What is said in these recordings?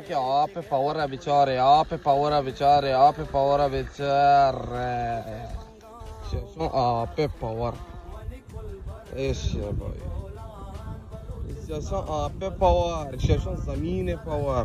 क्या आप पे पावर है बेचारे आप पे पावर है बेचारे आप पे पावर है बेचारे आप पे पावर ऐसे भाई आप पे पावर ज़मीन power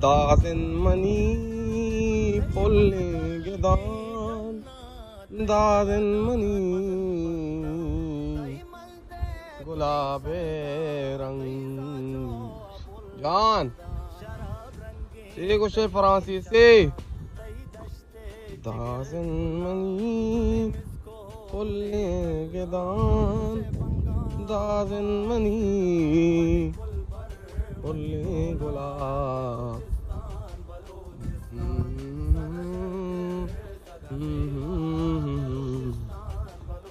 dazen money pulling it down dazen money गुलाबे रंग जान सीधे कुछ फ्रांसीसी dazen money pulling it down dazen money Pulling gulab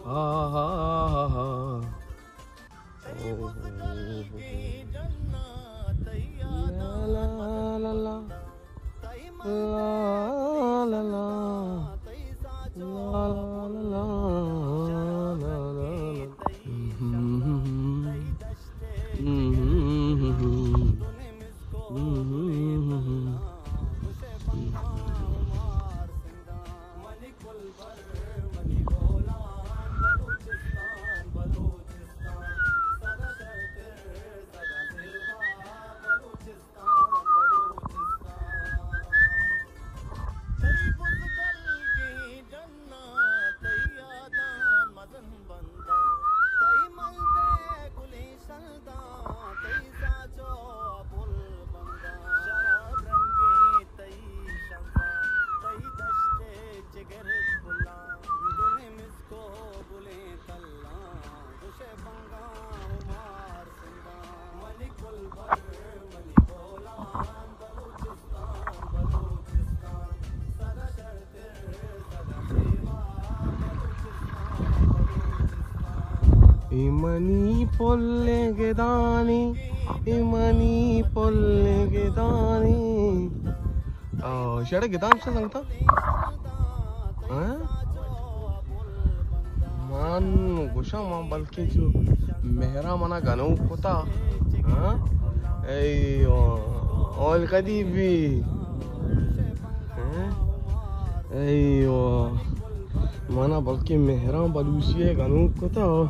ha ha ha la la la la la la la Imani polle gedani, imani polle gedani. Oh, share gedam se sangta? Huh? Man, gusha man balke jo mehra mana ganu kota. Huh? Hey, all kadibi. Huh? Hey, mana balke mehra balusiye ganu kota.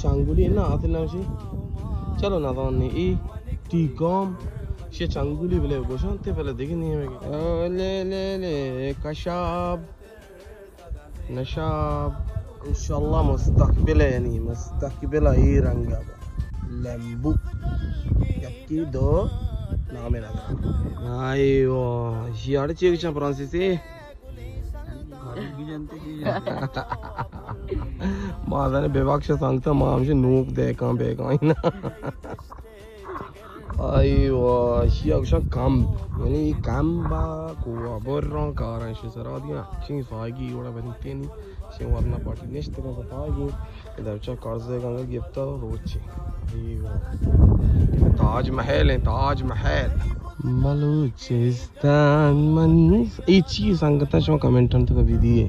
Changuli na atina shi chalo na donni e tigom she changuli bile boshante pele dekhi nahi le le le kashab nashab inshallah mustaqbila yani mustaqbila hi ranga lembu yakki do naam hai ayo yar chekcha francese माझ्याने बेवाक्ष सांगता मग आमचे nook दे का बेगायना अयो अशी अक्षा काम yani kamba kuwa borron karan shi saradiya shin fagi wala banteni shin warna party next ka fagi इधर चा कर्जे गंगा गिफ्ता रोची अयो ताज महल है ताज महल बलूचिस्तान मन ये चीज सांगता शो कमेंट अंत का विधि है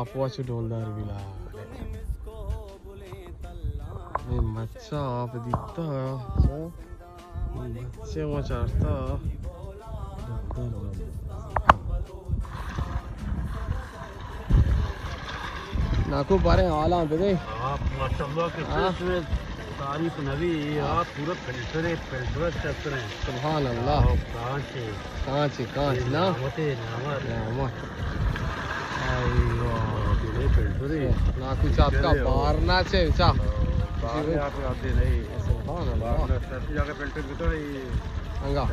आप वॉच ढूंढदार बिला ये मच्छा आप दिखता है मच्छे वो चारता नाकू बारे हाल आते थे आप माशाल्लाह के तारीफ नबी आप पूरा फिल्टर चलते हैं सुभान अल्लाह कांच ना अय्यो फिल्टर नाकू चाप का बाहर ना छे चा आप आते नहीं सुभान अल्लाह जाके फिल्टर की तो अंगा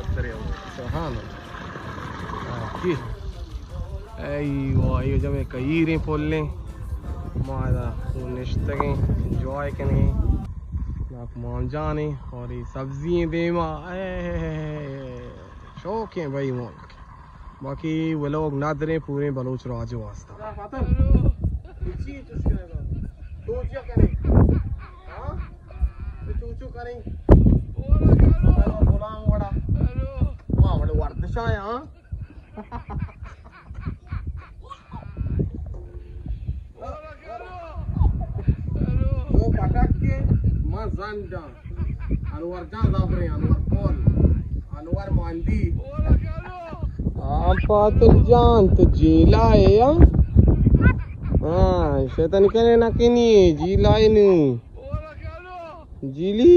सुभान अल्लाह की अय्यो जब कई रे पोलने मादा निश्तगे एंजॉय करें नाक मान जाने और ये सब्जियां देमा शौक है भाई मुल्क बाकी वो लोग नादरे पूरे बलोच राज वास्ता Zanda Anwar Jazabri Anwar Paul Anwar Mandi Ampatul Jan to Jilai ya शैतानी करे ना के नहीं जिलाई नु जिली